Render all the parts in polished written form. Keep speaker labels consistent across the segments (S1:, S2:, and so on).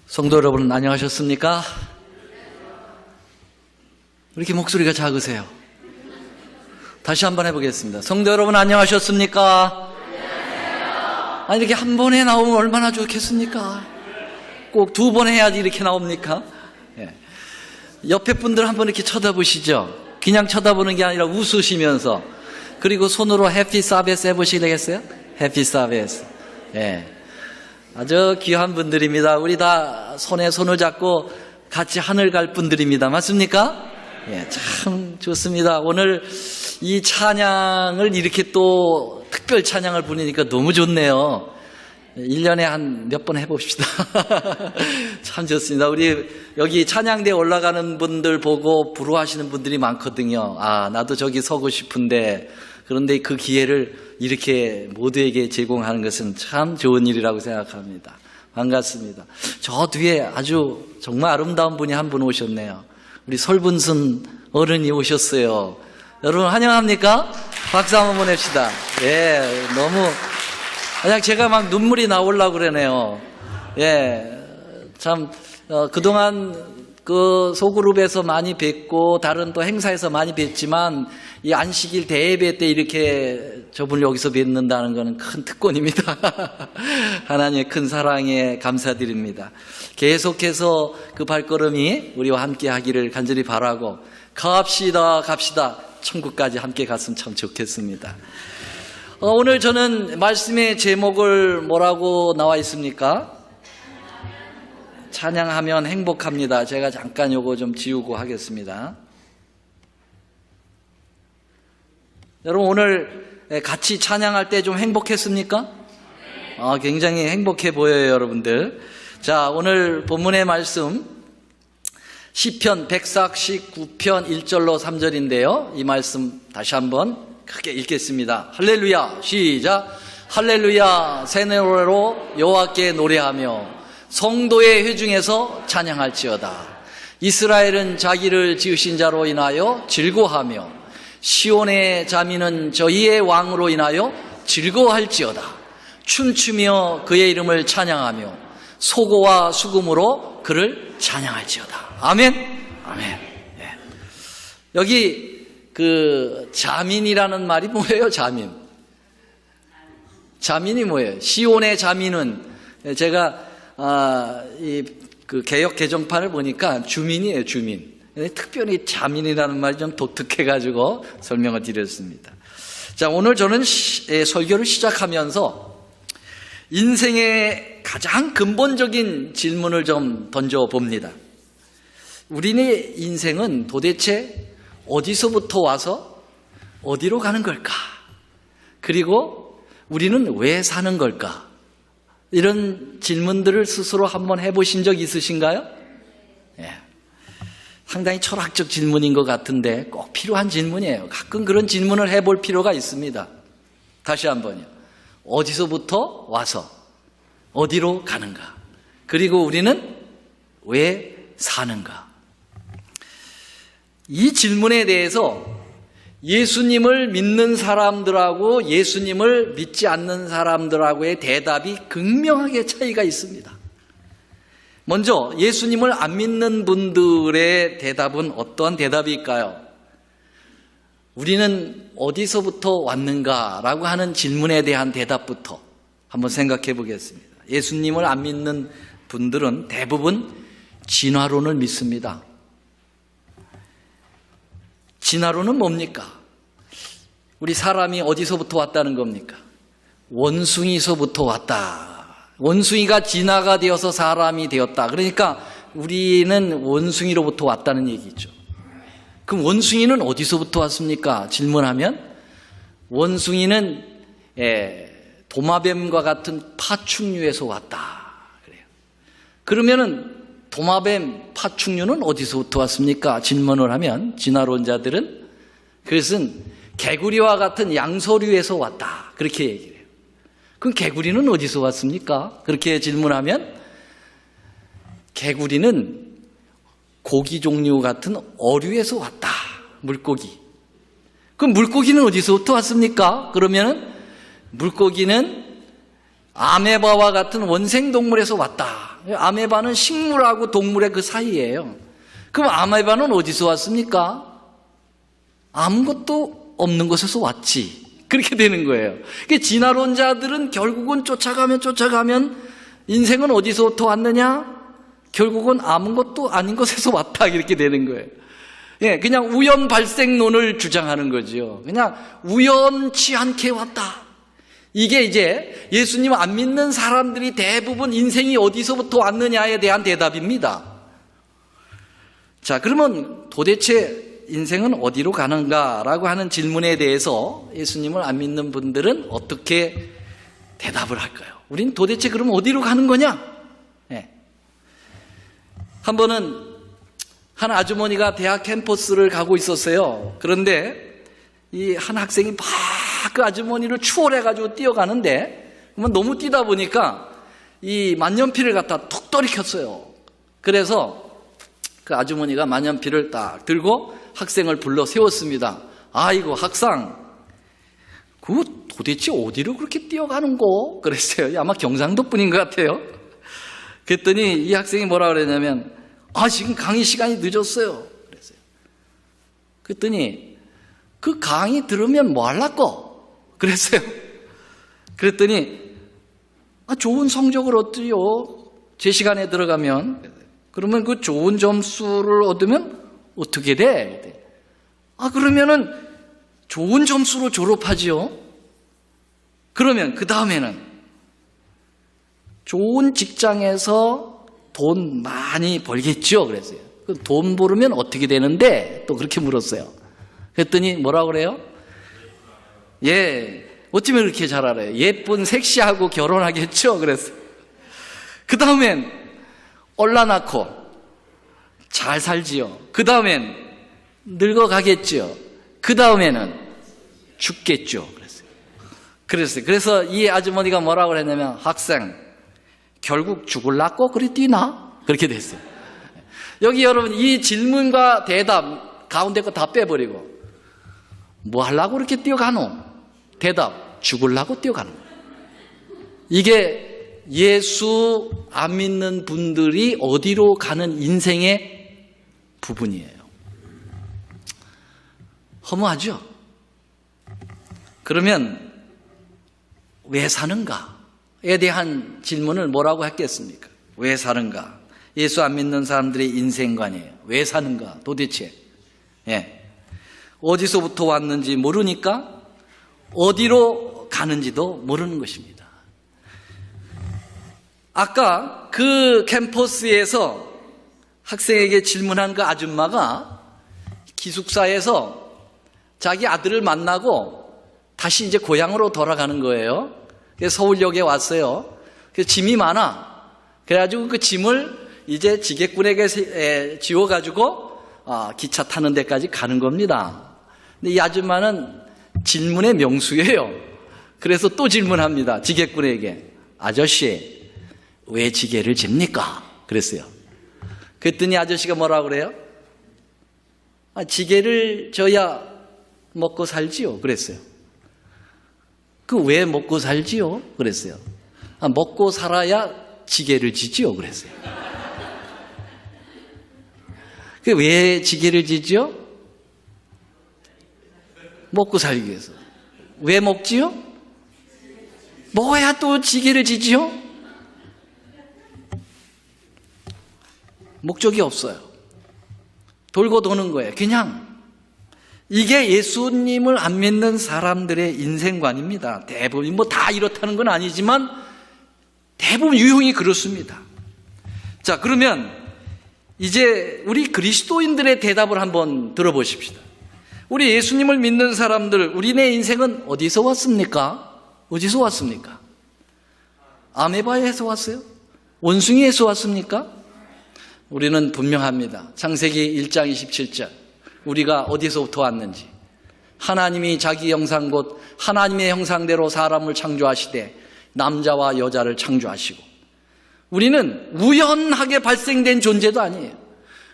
S1: 성도 여러분 안녕하셨습니까? 왜 이렇게 목소리가 작으세요? 다시 한번 해보겠습니다. 성도 여러분 안녕하셨습니까? 아니 이렇게 한 번에 나오면 얼마나 좋겠습니까? 꼭 두 번 해야지 이렇게 나옵니까? 예. 옆에 분들 한번 이렇게 쳐다보시죠. 그냥 쳐다보는 게 아니라 웃으시면서, 그리고 손으로 해피 서비스 해보시겠어요? 해피 서비스. 예. 아주 귀한 분들입니다. 우리 다 손에 손을 잡고 같이 하늘 갈 분들입니다. 맞습니까? 예, 참 좋습니다. 오늘 이 찬양을 이렇게 또 특별 찬양을 부르니까 너무 좋네요. 1년에 한 몇 번 해봅시다. 참 좋습니다. 우리 여기 찬양대에 올라가는 분들 보고 부러워하시는 분들이 많거든요. 아, 나도 저기 서고 싶은데, 그런데 그 기회를 이렇게 모두에게 제공하는 것은 참 좋은 일이라고 생각합니다. 반갑습니다. 저 뒤에 아주 정말 아름다운 분이 한 분 오셨네요. 우리 설분순 어른이 오셨어요. 여러분 환영합니까? 박수 한번 보냅시다. 예, 너무 그냥 제가 막 눈물이 나오려고 그러네요. 예, 참 그동안 그 소그룹에서 많이 뵀고 다른 또 행사에서 많이 뵀지만 이 안식일 대예배 때 이렇게 저분을 여기서 뵙는다는 것은 큰 특권입니다. 하나님의 큰 사랑에 감사드립니다. 계속해서 그 발걸음이 우리와 함께 하기를 간절히 바라고, 갑시다 천국까지 함께 갔으면 참 좋겠습니다. 오늘 저는 말씀의 제목을 뭐라고 나와 있습니까? 찬양하면 행복합니다. 제가 잠깐 요거 좀 지우고 하겠습니다. 여러분 오늘 같이 찬양할 때 좀 행복했습니까? 굉장히 행복해 보여요, 여러분들. 자, 오늘 본문의 말씀 시편 149편 1절로 3절인데요. 이 말씀 다시 한번 크게 읽겠습니다. 할렐루야, 시작. 할렐루야, 새 노래로 여호와께 노래하며 성도의 회중에서 찬양할지어다. 이스라엘은 자기를 지으신 자로 인하여 즐거워하며 시온의 자민은 저희의 왕으로 인하여 즐거워할지어다. 춤추며 그의 이름을 찬양하며 소고와 수금으로 그를 찬양할지어다. 아멘. 아멘. 예. 여기 그 자민이라는 말이 뭐예요? 자민이 뭐예요? 시온의 자민은 제가 그 개역 개정판을 보니까 주민이에요, 주민. 특별히 자민이라는 말이 좀 독특해가지고 설명을 드렸습니다. 자, 오늘 저는 설교를 시작하면서 인생의 가장 근본적인 질문을 좀 던져봅니다. 우리의 인생은 도대체 어디서부터 와서 어디로 가는 걸까? 그리고 우리는 왜 사는 걸까? 이런 질문들을 스스로 한번 해보신 적 있으신가요? 예. 상당히 철학적 질문인 것 같은데 꼭 필요한 질문이에요. 가끔 그런 질문을 해볼 필요가 있습니다. 다시 한번요. 어디서부터 와서 어디로 가는가? 그리고 우리는 왜 사는가? 이 질문에 대해서 예수님을 믿는 사람들하고 예수님을 믿지 않는 사람들하고의 대답이 극명하게 차이가 있습니다. 먼저 예수님을 안 믿는 분들의 대답은 어떠한 대답일까요? 우리는 어디서부터 왔는가라고 하는 질문에 대한 대답부터 한번 생각해 보겠습니다. 예수님을 안 믿는 분들은 대부분 진화론을 믿습니다. 진화론은 뭡니까? 우리 사람이 어디서부터 왔다는 겁니까? 원숭이서부터 왔다. 원숭이가 진화가 되어서 사람이 되었다. 그러니까 우리는 원숭이로부터 왔다는 얘기죠. 그럼 원숭이는 어디서부터 왔습니까? 질문하면 원숭이는 도마뱀과 같은 파충류에서 왔다. 그래요. 그러면은 도마뱀, 파충류는 어디서부터 왔습니까? 질문을 하면 진화론자들은 그것은 개구리와 같은 양서류에서 왔다. 그렇게 얘기해요. 그럼 개구리는 어디서 왔습니까? 그렇게 질문하면 개구리는 고기 종류 같은 어류에서 왔다. 물고기. 그럼 물고기는 어디서부터 왔습니까? 그러면 물고기는 아메바와 같은 원생동물에서 왔다. 아메바는 식물하고 동물의 그 사이예요. 그럼 아메바는 어디서 왔습니까? 아무것도 없는 곳에서 왔지. 그렇게 되는 거예요. 진화론자들은 결국은 쫓아가면 인생은 어디서부터 왔느냐? 결국은 아무것도 아닌 곳에서 왔다. 이렇게 되는 거예요. 예, 그냥 우연 발생론을 주장하는 거죠. 그냥 우연치 않게 왔다. 이게 이제 예수님 안 믿는 사람들이 대부분 인생이 어디서부터 왔느냐에 대한 대답입니다. 자, 그러면 도대체 인생은 어디로 가는가라고 하는 질문에 대해서 예수님을 안 믿는 분들은 어떻게 대답을 할까요? 우린 도대체 그럼 어디로 가는 거냐? 네. 한 번은 한 아주머니가 대학 캠퍼스를 가고 있었어요. 그런데 이 한 학생이 막 그 아주머니를 추월해가지고 뛰어가는데 그러면 너무 뛰다 보니까 이 만년필을 갖다 툭 떨어뜨렸어요. 그래서 그 아주머니가 만년필을 딱 들고 학생을 불러 세웠습니다. 아이고 학상, 그거 도대체 어디로 그렇게 뛰어가는고? 그랬어요. 아마 경상도 분인 것 같아요. 그랬더니 이 학생이 뭐라 그랬냐면 지금 강의 시간이 늦었어요. 그랬어요. 그랬더니 그 강의 들으면 뭐 하려고? 그랬어요. 그랬더니 좋은 성적을 얻지요. 제 시간에 들어가면. 그러면 그 좋은 점수를 얻으면 어떻게 돼? 그러면은 좋은 점수로 졸업하지요. 그러면 그 다음에는 좋은 직장에서 돈 많이 벌겠죠. 그랬어요. 돈 벌으면 어떻게 되는데? 또 그렇게 물었어요. 그랬더니 뭐라고 그래요? 예, 어쩌면 그렇게 잘 알아요. 예쁜 섹시하고 결혼하겠죠. 그랬어요. 그 다음엔 올라놓고 잘 살지요. 그 다음엔 늙어가겠죠. 그 다음에는 죽겠죠. 그랬어요. 그래서 이 아주머니가 뭐라고 그랬냐면 학생, 결국 죽을라고 그리 뛰나? 그렇게 됐어요. 여기 여러분 이 질문과 대답 가운데 거 다 빼버리고 뭐 하려고 그렇게 뛰어가노? 대답, 죽으려고 뛰어가는 거예요. 이게 예수 안 믿는 분들이 어디로 가는 인생의 부분이에요. 허무하죠? 그러면 왜 사는가에 대한 질문을 뭐라고 했겠습니까? 왜 사는가? 예수 안 믿는 사람들의 인생관이에요. 왜 사는가 도대체? 예. 어디서부터 왔는지 모르니까 어디로 가는지도 모르는 것입니다. 아까 그 캠퍼스에서 학생에게 질문한 그 아줌마가 기숙사에서 자기 아들을 만나고 다시 이제 고향으로 돌아가는 거예요. 그래서 서울역에 왔어요. 그래서 짐이 많아. 그래가지고 그 짐을 이제 지게꾼에게 지워가지고 기차 타는 데까지 가는 겁니다. 근데 이 아줌마는 질문의 명수예요. 그래서 또 질문합니다. 지게꾼에게. 아저씨, 왜 지게를 집니까? 그랬어요. 그랬더니 아저씨가 뭐라고 그래요? 지게를 져야 먹고 살지요. 그랬어요. 그 왜 먹고 살지요? 그랬어요. 먹고 살아야 지게를 지지요. 그랬어요. 그 왜 지게를 지지요? 먹고 살기 위해서. 왜 먹지요? 먹어야 또 지게를 지지요? 목적이 없어요. 돌고 도는 거예요. 그냥. 이게 예수님을 안 믿는 사람들의 인생관입니다. 대부분 다 이렇다는 건 아니지만 대부분 유형이 그렇습니다. 자, 그러면 이제 우리 그리스도인들의 대답을 한번 들어보십시다. 우리 예수님을 믿는 사람들, 우리네 인생은 어디서 왔습니까? 어디서 왔습니까? 아메바에서 왔어요? 원숭이에서 왔습니까? 우리는 분명합니다. 창세기 1장 27절. 우리가 어디서부터 왔는지. 하나님이 자기 형상 곧 하나님의 형상대로 사람을 창조하시되 남자와 여자를 창조하시고. 우리는 우연하게 발생된 존재도 아니에요.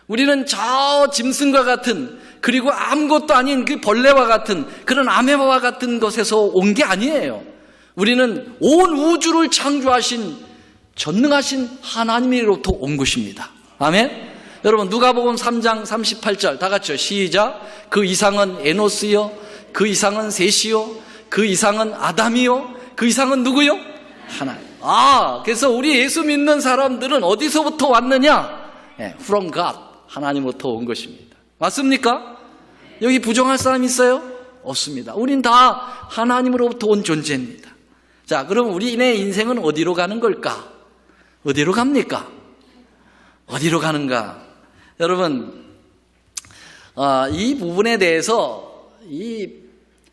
S1: 우리는 저 짐승과 같은, 그리고 아무것도 아닌 그 벌레와 같은 그런 아메바와 같은 것에서 온 게 아니에요. 우리는 온 우주를 창조하신 전능하신 하나님으로부터 온 것입니다. 아멘? 여러분 누가복음 3장 38절 다 같이요. 시작. 그 이상은 에노스요, 그 이상은 셋이요, 그 이상은 아담이요, 그 이상은 누구요? 하나님. 그래서 우리 예수 믿는 사람들은 어디서부터 왔느냐? From God, 하나님으로부터 온 것입니다. 맞습니까? 여기 부정할 사람 있어요? 없습니다. 우린 다 하나님으로부터 온 존재입니다. 자, 그럼 우리의 인생은 어디로 가는 걸까? 어디로 갑니까? 어디로 가는가? 여러분, 이 부분에 대해서 이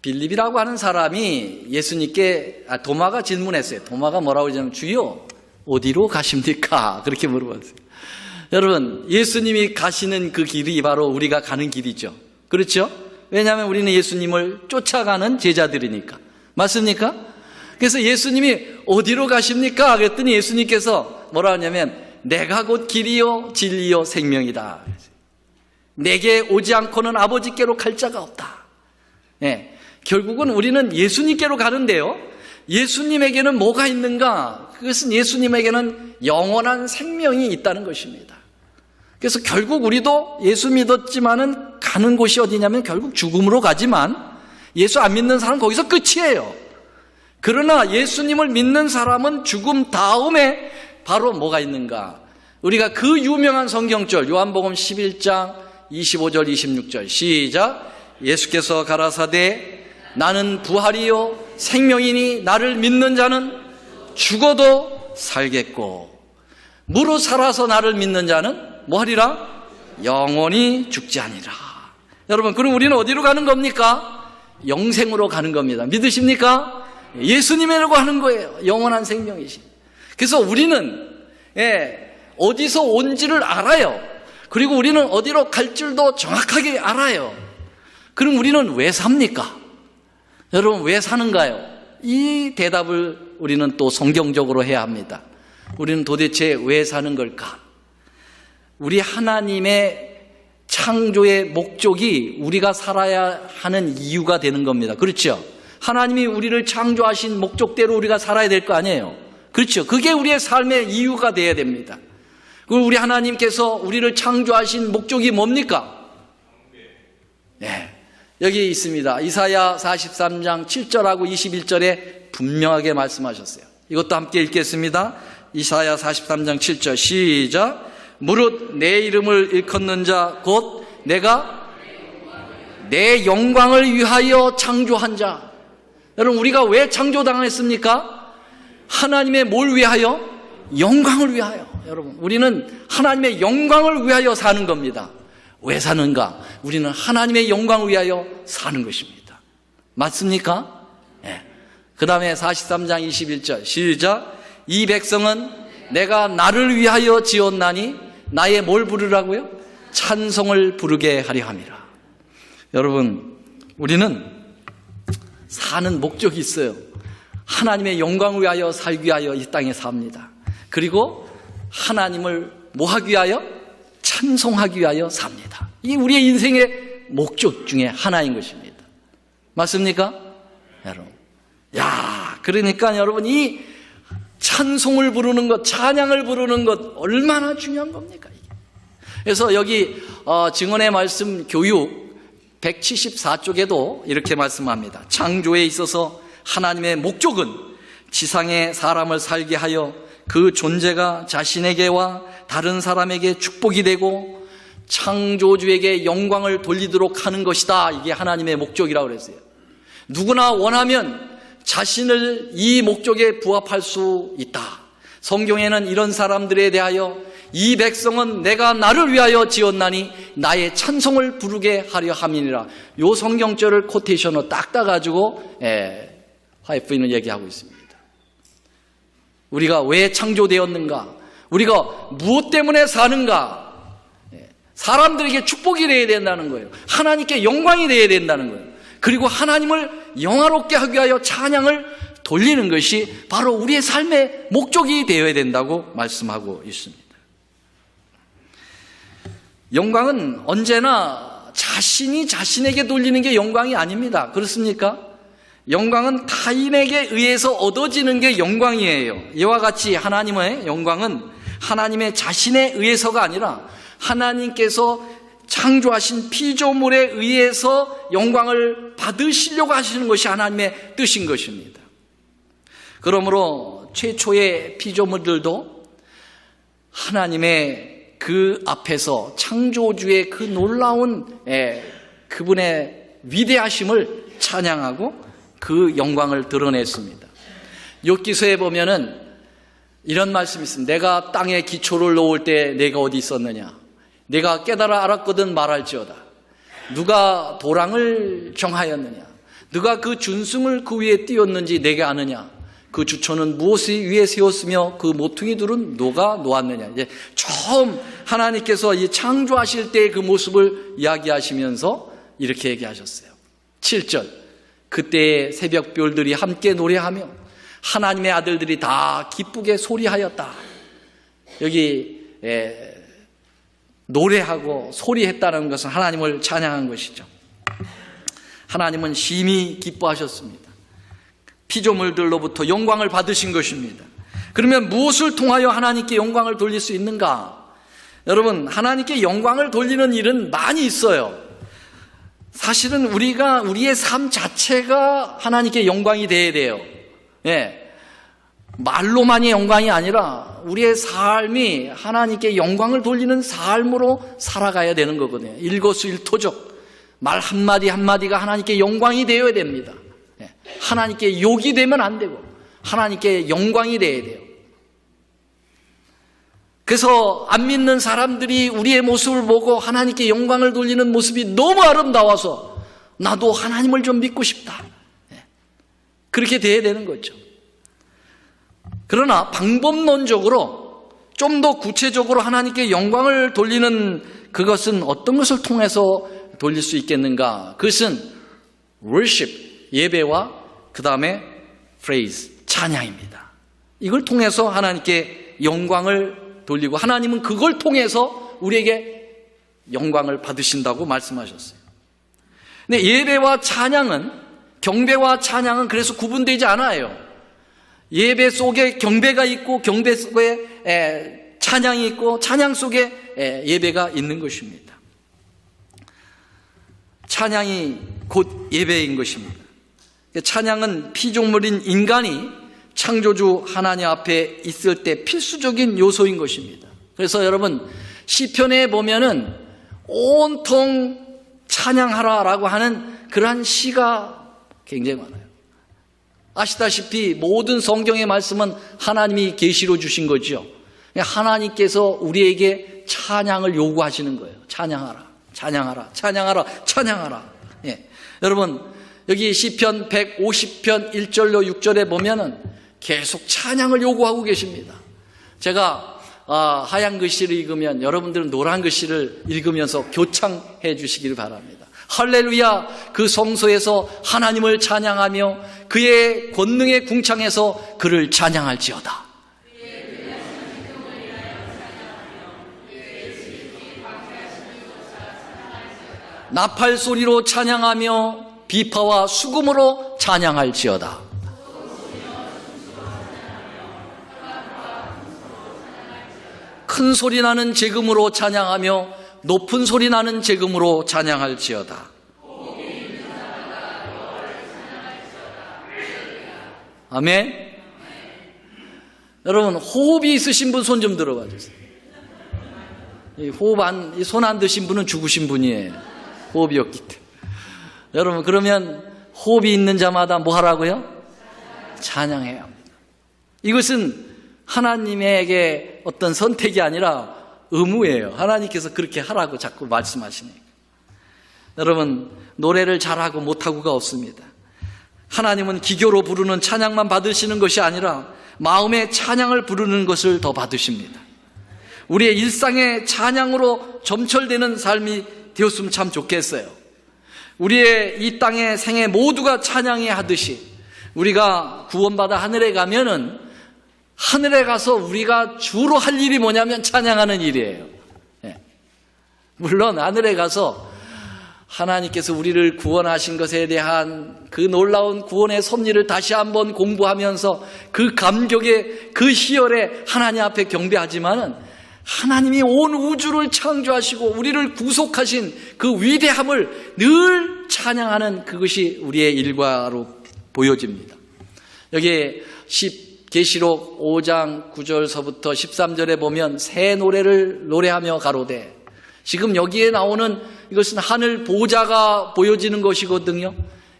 S1: 빌립이라고 하는 사람이 예수님께 도마가 질문했어요. 도마가 뭐라고 그러냐면 주여 어디로 가십니까? 그렇게 물어봤어요. 여러분, 예수님이 가시는 그 길이 바로 우리가 가는 길이죠. 그렇죠? 왜냐하면 우리는 예수님을 쫓아가는 제자들이니까. 맞습니까? 그래서 예수님이 어디로 가십니까? 그랬더니 예수님께서 뭐라 하냐면 내가 곧 길이요 진리요 생명이다. 내게 오지 않고는 아버지께로 갈 자가 없다. 결국은 우리는 예수님께로 가는데요, 예수님에게는 뭐가 있는가? 그것은 예수님에게는 영원한 생명이 있다는 것입니다. 그래서 결국 우리도 예수 믿었지만은 가는 곳이 어디냐면 결국 죽음으로 가지만 예수 안 믿는 사람은 거기서 끝이에요. 그러나 예수님을 믿는 사람은 죽음 다음에 바로 뭐가 있는가? 우리가 그 유명한 성경절 요한복음 11장 25절 26절 시작. 예수께서 가라사대 나는 부활이요 생명이니 나를 믿는 자는 죽어도 살겠고 무릇 살아서 나를 믿는 자는 뭐하리라? 영원히 죽지 아니라. 여러분, 그럼 우리는 어디로 가는 겁니까? 영생으로 가는 겁니다. 믿으십니까? 예수님이라고 하는 거예요. 영원한 생명이신. 그래서 우리는 어디서 온지를 알아요. 그리고 우리는 어디로 갈 줄도 정확하게 알아요. 그럼 우리는 왜 삽니까? 여러분, 왜 사는가요? 이 대답을 우리는 또 성경적으로 해야 합니다. 우리는 도대체 왜 사는 걸까? 우리 하나님의 창조의 목적이 우리가 살아야 하는 이유가 되는 겁니다. 그렇죠? 하나님이 우리를 창조하신 목적대로 우리가 살아야 될 거 아니에요. 그렇죠? 그게 우리의 삶의 이유가 되어야 됩니다. 그리고 우리 하나님께서 우리를 창조하신 목적이 뭡니까? 여기 있습니다. 이사야 43장 7절하고 21절에 분명하게 말씀하셨어요. 이것도 함께 읽겠습니다. 이사야 43장 7절 시작. 무릇 내 이름을 일컫는 자 곧 내가 내 영광을 위하여 창조한 자. 여러분, 우리가 왜 창조당했습니까? 하나님의 뭘 위하여? 영광을 위하여. 여러분, 우리는 하나님의 영광을 위하여 사는 겁니다. 왜 사는가? 우리는 하나님의 영광을 위하여 사는 것입니다. 맞습니까? 그 다음에 43장 21절 시작. 이 백성은 내가 나를 위하여 지었나니 나의 뭘 부르라고요? 찬송을 부르게 하려 함이라. 여러분, 우리는 사는 목적이 있어요. 하나님의 영광을 위하여 살기 위하여 이 땅에 삽니다. 그리고 하나님을 뭐 하기 위하여? 찬송하기 위하여 삽니다. 이게 우리의 인생의 목적 중에 하나인 것입니다. 맞습니까? 여러분. 그러니까 여러분, 이 찬송을 부르는 것, 찬양을 부르는 것 얼마나 중요한 겁니까? 이게. 그래서 여기 증언의 말씀 교육 174쪽에도 이렇게 말씀합니다. 창조에 있어서 하나님의 목적은 지상에 사람을 살게 하여 그 존재가 자신에게와 다른 사람에게 축복이 되고 창조주에게 영광을 돌리도록 하는 것이다. 이게 하나님의 목적이라고 그랬어요. 누구나 원하면 자신을 이 목적에 부합할 수 있다. 성경에는 이런 사람들에 대하여 이 백성은 내가 나를 위하여 지었나니 나의 찬송을 부르게 하려 함이니라. 요 성경절을 코테이션으로 딱 따가지고 화이트는 얘기하고 있습니다. 우리가 왜 창조되었는가? 우리가 무엇 때문에 사는가? 사람들에게 축복이 되어야 된다는 거예요. 하나님께 영광이 되어야 된다는 거예요. 그리고 하나님을 영화롭게 하기 위하여 찬양을 돌리는 것이 바로 우리의 삶의 목적이 되어야 된다고 말씀하고 있습니다. 영광은 언제나 자신이 자신에게 돌리는 게 영광이 아닙니다. 그렇습니까? 영광은 타인에게 의해서 얻어지는 게 영광이에요. 이와 같이 하나님의 영광은 하나님의 자신에 의해서가 아니라 하나님께서 창조하신 피조물에 의해서 영광을 받으시려고 하시는 것이 하나님의 뜻인 것입니다. 그러므로 최초의 피조물들도 하나님의 그 앞에서 창조주의 그 놀라운 그분의 위대하심을 찬양하고 그 영광을 드러냈습니다. 욥기서에 보면은 이런 말씀이 있습니다. 내가 땅에 기초를 놓을 때 내가 어디 있었느냐? 내가 깨달아 알았거든 말할지어다. 누가 도랑을 정하였느냐? 누가 그 준승을 그 위에 띄웠는지 내게 아느냐? 그 주초는 무엇 위에 세웠으며 그 모퉁이들은 누가 놓았느냐? 이제 처음 하나님께서 이 창조하실 때의 그 모습을 이야기하시면서 이렇게 얘기하셨어요. 7절. 그때의 새벽별들이 함께 노래하며 하나님의 아들들이 다 기쁘게 소리하였다. 여기 노래하고 소리했다는 것은 하나님을 찬양한 것이죠. 하나님은 심히 기뻐하셨습니다. 피조물들로부터 영광을 받으신 것입니다. 그러면 무엇을 통하여 하나님께 영광을 돌릴 수 있는가? 여러분, 하나님께 영광을 돌리는 일은 많이 있어요. 사실은 우리의 삶 자체가 하나님께 영광이 돼야 돼요. 말로만이 영광이 아니라 우리의 삶이 하나님께 영광을 돌리는 삶으로 살아가야 되는 거거든요. 일거수일투족, 말 한마디 한마디가 하나님께 영광이 되어야 됩니다. 하나님께 욕이 되면 안 되고 하나님께 영광이 되어야 돼요. 그래서 안 믿는 사람들이 우리의 모습을 보고 하나님께 영광을 돌리는 모습이 너무 아름다워서 나도 하나님을 좀 믿고 싶다. 그렇게 돼야 되는 거죠. 그러나 방법론적으로 좀 더 구체적으로 하나님께 영광을 돌리는 그것은 어떤 것을 통해서 돌릴 수 있겠는가? 그것은 worship, 예배와 그 다음에 praise, 찬양입니다. 이걸 통해서 하나님께 영광을 돌리고 하나님은 그걸 통해서 우리에게 영광을 받으신다고 말씀하셨어요. 근데 예배와 찬양은, 경배와 찬양은 그래서 구분되지 않아요. 예배 속에 경배가 있고 경배 속에 찬양이 있고 찬양 속에 예배가 있는 것입니다. 찬양이 곧 예배인 것입니다. 찬양은 피조물인 인간이 창조주 하나님 앞에 있을 때 필수적인 요소인 것입니다. 그래서 여러분 시편에 보면은 온통 찬양하라라고 하는 그러한 시가 굉장히 많아요. 아시다시피 모든 성경의 말씀은 하나님이 계시로 주신 거죠. 하나님께서 우리에게 찬양을 요구하시는 거예요. 찬양하라, 찬양하라, 찬양하라, 찬양하라. 여러분 여기 시편 150편 1절로 6절에 보면은 계속 찬양을 요구하고 계십니다. 제가 하얀 글씨를 읽으면 여러분들은 노란 글씨를 읽으면서 교창해 주시기를 바랍니다. 할렐루야, 그 성소에서 하나님을 찬양하며 그의 권능의 궁창에서 그를 찬양할지어다. 나팔 소리로 찬양하며 비파와 수금으로 찬양할지어다. 큰 소리 나는 제금으로 찬양하며 높은 소리 나는 제금으로 찬양할지어다. 아멘. 여러분 호흡이 있으신 분 손 좀 들어봐 주세요. 손 안 드신 분은 죽으신 분이에요. 호흡이 없기 때문에. 여러분 그러면 호흡이 있는 자마다 뭐 하라고요? 찬양해야 합니다. 이것은 하나님에게 어떤 선택이 아니라 의무예요. 하나님께서 그렇게 하라고 자꾸 말씀하시니까. 여러분 노래를 잘하고 못하고가 없습니다. 하나님은 기교로 부르는 찬양만 받으시는 것이 아니라 마음의 찬양을 부르는 것을 더 받으십니다. 우리의 일상의 찬양으로 점철되는 삶이 되었으면 참 좋겠어요. 우리의 이 땅의 생애 모두가 찬양해 하듯이 우리가 구원받아 하늘에 가면은 하늘에 가서 우리가 주로 할 일이 뭐냐면 찬양하는 일이에요. 물론 하늘에 가서 하나님께서 우리를 구원하신 것에 대한 그 놀라운 구원의 섭리를 다시 한번 공부하면서 그 감격의 그 희열에 하나님 앞에 경배하지만은 하나님이 온 우주를 창조하시고 우리를 구속하신 그 위대함을 늘 찬양하는 그것이 우리의 일과로 보여집니다. 여기에 계시록 5장 9절서부터 13절에 보면 새 노래를 노래하며 가로되, 지금 여기에 나오는 이것은 하늘 보좌가 보여지는 것이거든요.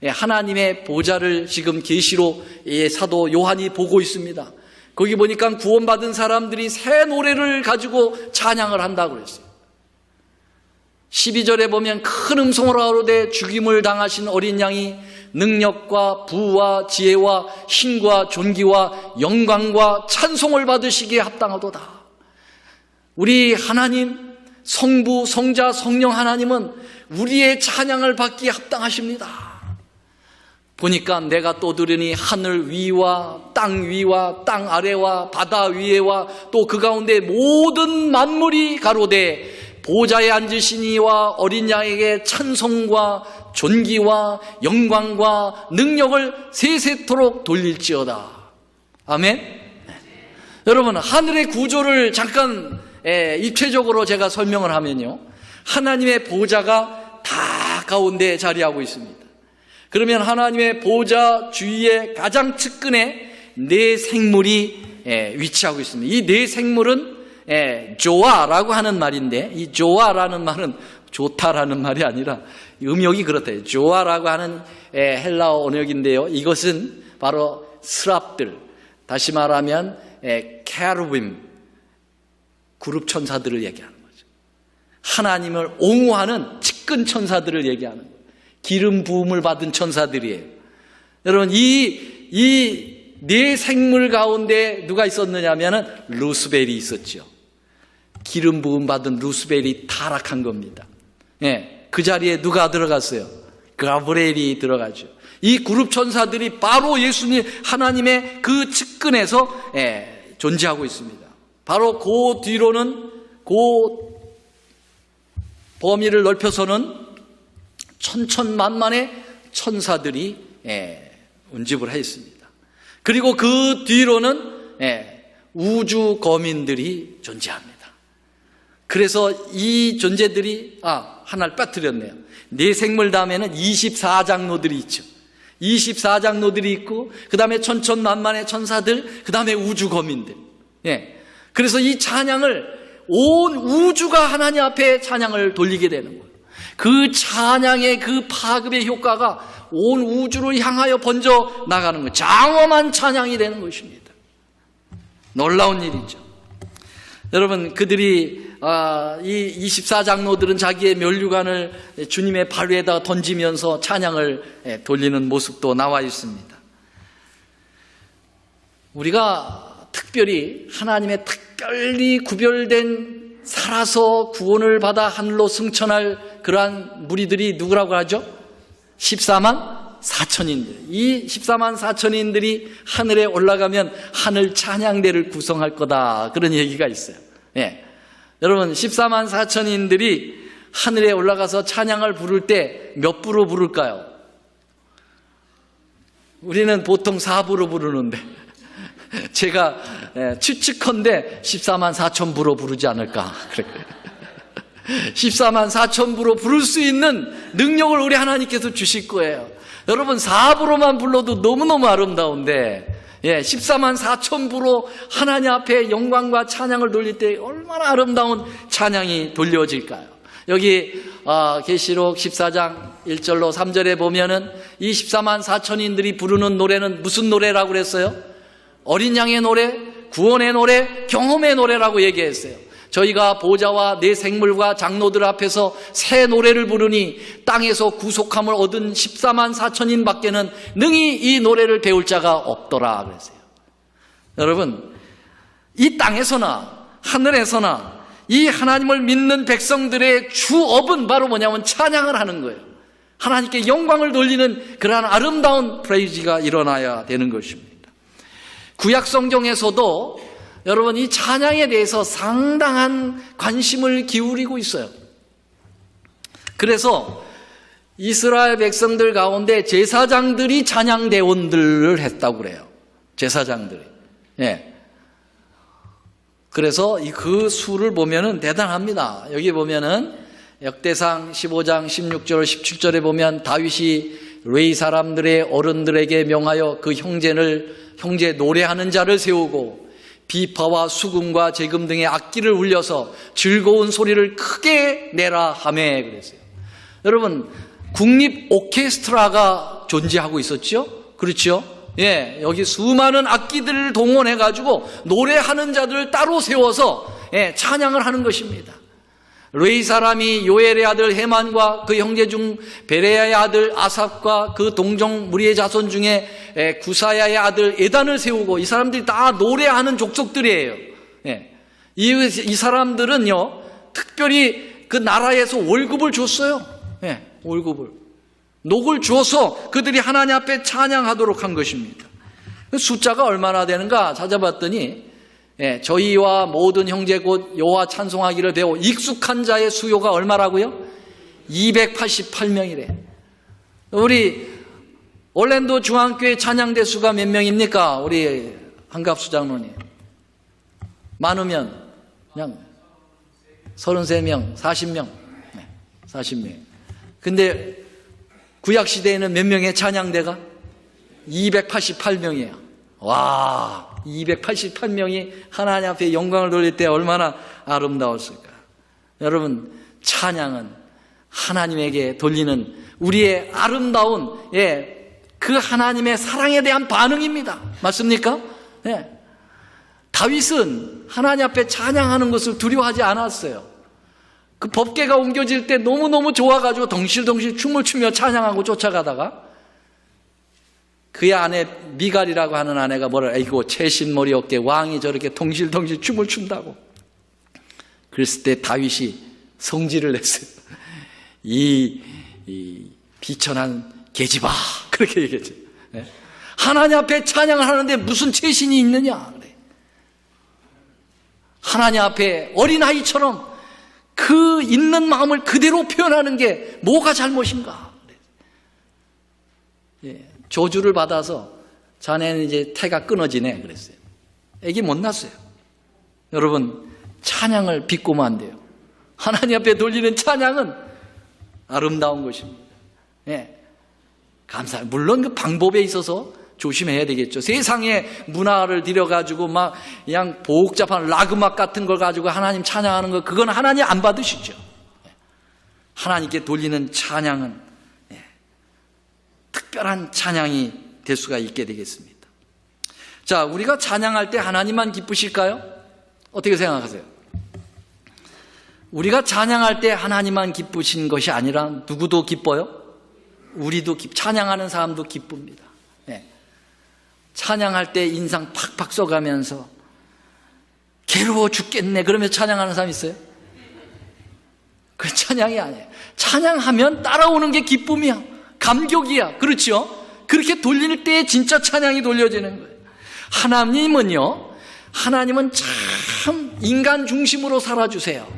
S1: 하나님의 보좌를 지금 계시록의 사도 요한이 보고 있습니다. 거기 보니까 구원받은 사람들이 새 노래를 가지고 찬양을 한다고 그랬어요. 12절에 보면 큰 음성으로 가로되 죽임을 당하신 어린 양이 능력과 부와 지혜와 힘과 존귀와 영광과 찬송을 받으시기에 합당하도다. 우리 하나님 성부, 성자, 성령 하나님은 우리의 찬양을 받기에 합당하십니다. 보니까 내가 또 들으니 하늘 위와 땅 아래와 바다 위에와 또 그 가운데 모든 만물이 가로되 보좌에 앉으신 이와 어린 양에게 찬송과 존귀와 영광과 능력을 세세토록 돌릴지어다. 아멘. 여러분, 하늘의 구조를 잠깐 입체적으로 제가 설명을 하면요, 하나님의 보좌가 다 가운데 자리하고 있습니다. 그러면 하나님의 보좌 주위의 가장 측근에 네 생물이 위치하고 있습니다. 이 네 생물은 조아라고 하는 말인데, 이 조아라는 말은 좋다라는 말이 아니라 음역이 그렇대요. 조아라고 하는 헬라어 언역인데요, 이것은 바로 스랍들, 다시 말하면 케루빔, 그룹 천사들을 얘기하는 거죠. 하나님을 옹호하는 측근 천사들을 얘기하는 거예요. 기름 부음을 받은 천사들이에요. 여러분, 이 네 생물 가운데 누가 있었느냐면은 루스벨이 있었죠. 기름 부음 받은 루스벨이 타락한 겁니다. 그 자리에 누가 들어갔어요? 가브리엘이 들어가죠. 이 그룹 천사들이 바로 예수님 하나님의 그 측근에서 존재하고 있습니다. 바로 그 뒤로는 그 범위를 넓혀서는 천천만만의 천사들이 운집을 해 있습니다. 그리고 그 뒤로는 우주 거민들이 존재합니다. 그래서 이 존재들이 하나를 빠뜨렸네요. 네 생물 다음에는 24장로들이 있죠. 24장로들이 있고 그 다음에 천천만만의 천사들, 그 다음에 우주 거민들. 그래서 이 찬양을 온 우주가 하나님 앞에 찬양을 돌리게 되는 거예요. 그 찬양의 그 파급의 효과가 온 우주를 향하여 번져 나가는 거예요. 장엄한 찬양이 되는 것입니다. 놀라운 일이죠. 여러분, 그들이 이 24장로들은 자기의 면류관을 주님의 발 위에다 던지면서 찬양을 돌리는 모습도 나와 있습니다. 우리가 특별히 하나님의 특별히 구별된 살아서 구원을 받아 하늘로 승천할 그러한 무리들이 누구라고 하죠? 14만 4천인들. 이 14만 4천인들이 하늘에 올라가면 하늘 찬양대를 구성할 거다, 그런 얘기가 있어요. 여러분, 14만 4천인들이 하늘에 올라가서 찬양을 부를 때 몇 부로 부를까요? 우리는 보통 4부로 부르는데 제가 추측컨대 14만 4천 부로 부르지 않을까. 14만 4천 부로 부를 수 있는 능력을 우리 하나님께서 주실 거예요. 여러분, 4부로만 불러도 너무너무 아름다운데 14만 4천 부로 하나님 앞에 영광과 찬양을 돌릴 때 얼마나 아름다운 찬양이 돌려질까요? 여기 계시록 14장 1절로 3절에 보면은 이 14만 4천인들이 부르는 노래는 무슨 노래라고 그랬어요? 어린 양의 노래, 구원의 노래, 경험의 노래라고 얘기했어요. 저희가 보좌와 네 생물과 장로들 앞에서 새 노래를 부르니 땅에서 구속함을 얻은 14만 4천인 밖에는 능히 이 노래를 배울 자가 없더라 그랬어요. 여러분, 이 땅에서나 하늘에서나 이 하나님을 믿는 백성들의 주업은 바로 뭐냐면 찬양을 하는 거예요. 하나님께 영광을 돌리는 그러한 아름다운 프레이즈가 일어나야 되는 것입니다. 구약 성경에서도 여러분, 이 찬양에 대해서 상당한 관심을 기울이고 있어요. 그래서 이스라엘 백성들 가운데 제사장들이 찬양대원들을 했다고 그래요. 제사장들이. 예. 그래서 그 수를 보면은 대단합니다. 여기 보면은 역대상 15장 16절 17절에 보면 다윗이 레위 사람들의 어른들에게 명하여 그 형제 노래하는 자를 세우고 비파와 수금과 재금 등의 악기를 울려서 즐거운 소리를 크게 내라 하매 그랬어요. 여러분, 국립 오케스트라가 존재하고 있었죠? 그렇죠? 예, 여기 수많은 악기들을 동원해 가지고 노래하는 자들을 따로 세워서 찬양을 하는 것입니다. 레위 사람이 요엘의 아들 헤만과 그 형제 중 베레야의 아들 아삽과 그 동정 무리의 자손 중에 구사야의 아들 에단을 세우고, 이 사람들이 다 노래하는 족속들이에요. 이 사람들은요, 특별히 그 나라에서 월급을 줬어요. 월급을. 녹을 주어서 그들이 하나님 앞에 찬양하도록 한 것입니다. 숫자가 얼마나 되는가 찾아봤더니 저희와 모든 형제 곧 여호와 찬송하기를 배워 익숙한 자의 수요가 얼마라고요? 288명이래. 우리 올랜도 중앙교회 찬양대 수가 몇 명입니까? 우리 한갑수 장로님. 많으면 그냥 33명, 40명. 40명. 근데 구약시대에는 몇 명의 찬양대가? 288명이에요. 와, 288명이 하나님 앞에 영광을 돌릴 때 얼마나 아름다웠을까. 여러분, 찬양은 하나님에게 돌리는 우리의 아름다운 그 하나님의 사랑에 대한 반응입니다. 맞습니까? 다윗은 하나님 앞에 찬양하는 것을 두려워하지 않았어요. 그 법궤가 옮겨질 때 너무너무 좋아가지고 덩실덩실 춤을 추며 찬양하고 쫓아가다가 그의 아내 미갈이라고 하는 아내가 뭐라, 아이고 채신머리 어깨 왕이 저렇게 덩실덩실 춤을 춘다고. 그랬을 때 다윗이 성질을 냈어요. 이 비천한 계집아, 그렇게 얘기했죠. 하나님 앞에 찬양을 하는데 무슨 채신이 있느냐. 하나님 앞에 어린아이처럼 그 있는 마음을 그대로 표현하는 게 뭐가 잘못인가. 조주를 받아서 자네는 이제 태가 끊어지네 그랬어요. 애기 못 낳았어요. 여러분, 찬양을 비꼬면 안 돼요. 하나님 앞에 돌리는 찬양은 아름다운 것입니다. 감사해요. 물론 그 방법에 있어서 조심해야 되겠죠. 세상의 문화를 들여가지고 막 그냥 복잡한 락음악 같은 걸 가지고 하나님 찬양하는 거, 그건 하나님 안 받으시죠. 하나님께 돌리는 찬양은 특별한 찬양이 될 수가 있게 되겠습니다. 자, 우리가 찬양할 때 하나님만 기쁘실까요? 어떻게 생각하세요? 우리가 찬양할 때 하나님만 기쁘신 것이 아니라 누구도 기뻐요? 우리도 찬양하는 사람도 기쁩니다. 찬양할 때 인상 팍팍 써가면서 괴로워 죽겠네 그러면 찬양하는 사람 있어요? 그 찬양이 아니에요. 찬양하면 따라오는 게 기쁨이야, 감격이야. 그렇죠? 그렇게 돌릴 때 진짜 찬양이 돌려지는 거예요. 하나님은 참 인간 중심으로 살아주세요.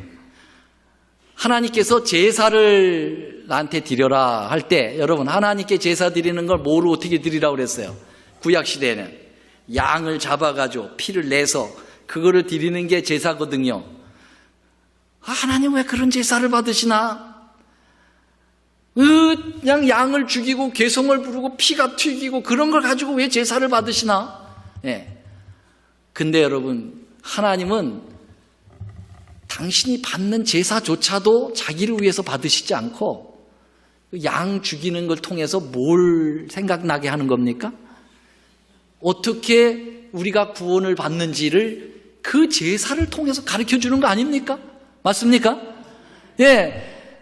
S1: 하나님께서 제사를 나한테 드려라 할 때, 여러분, 하나님께 제사 드리는 걸 뭐로 어떻게 드리라고 그랬어요? 구약시대에는 양을 잡아가지고 피를 내서 그거를 드리는 게 제사거든요. 하나님 왜 그런 제사를 받으시나? 그냥 양을 죽이고 괴성을 부르고 피가 튀기고 그런 걸 가지고 왜 제사를 받으시나? 근데 여러분, 하나님은 당신이 받는 제사조차도 자기를 위해서 받으시지 않고 양 죽이는 걸 통해서 뭘 생각나게 하는 겁니까? 어떻게 우리가 구원을 받는지를 그 제사를 통해서 가르쳐 주는 거 아닙니까? 맞습니까?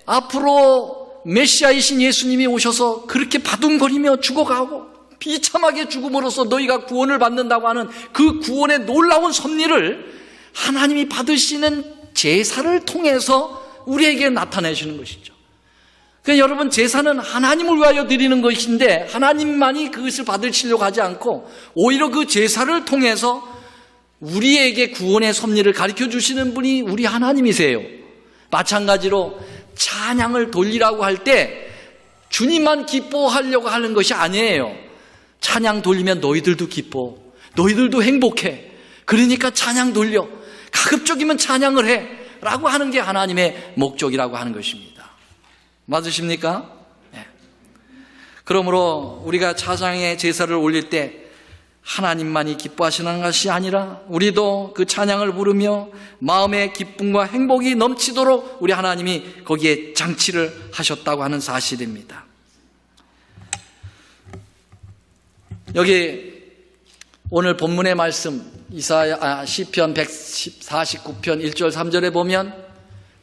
S1: 앞으로 메시아이신 예수님이 오셔서 그렇게 바둥거리며 죽어가고 비참하게 죽음으로써 너희가 구원을 받는다고 하는 그 구원의 놀라운 섭리를 하나님이 받으시는 제사를 통해서 우리에게 나타내시는 것이죠. 그러니까 여러분, 제사는 하나님을 위하여 드리는 것인데 하나님만이 그것을 받으시려고 하지 않고 오히려 그 제사를 통해서 우리에게 구원의 섭리를 가르쳐 주시는 분이 우리 하나님이세요. 마찬가지로 찬양을 돌리라고 할 때 주님만 기뻐하려고 하는 것이 아니에요. 찬양 돌리면 너희들도 기뻐, 너희들도 행복해. 그러니까 찬양 돌려, 가급적이면 찬양을 해 라고 하는 게 하나님의 목적이라고 하는 것입니다. 맞으십니까? 네. 그러므로 우리가 찬양의 제사를 올릴 때 하나님만이 기뻐하시는 것이 아니라 우리도 그 찬양을 부르며 마음의 기쁨과 행복이 넘치도록 우리 하나님이 거기에 장치를 하셨다고 하는 사실입니다. 여기 오늘 본문의 말씀 시편 149편 1절 3절에 보면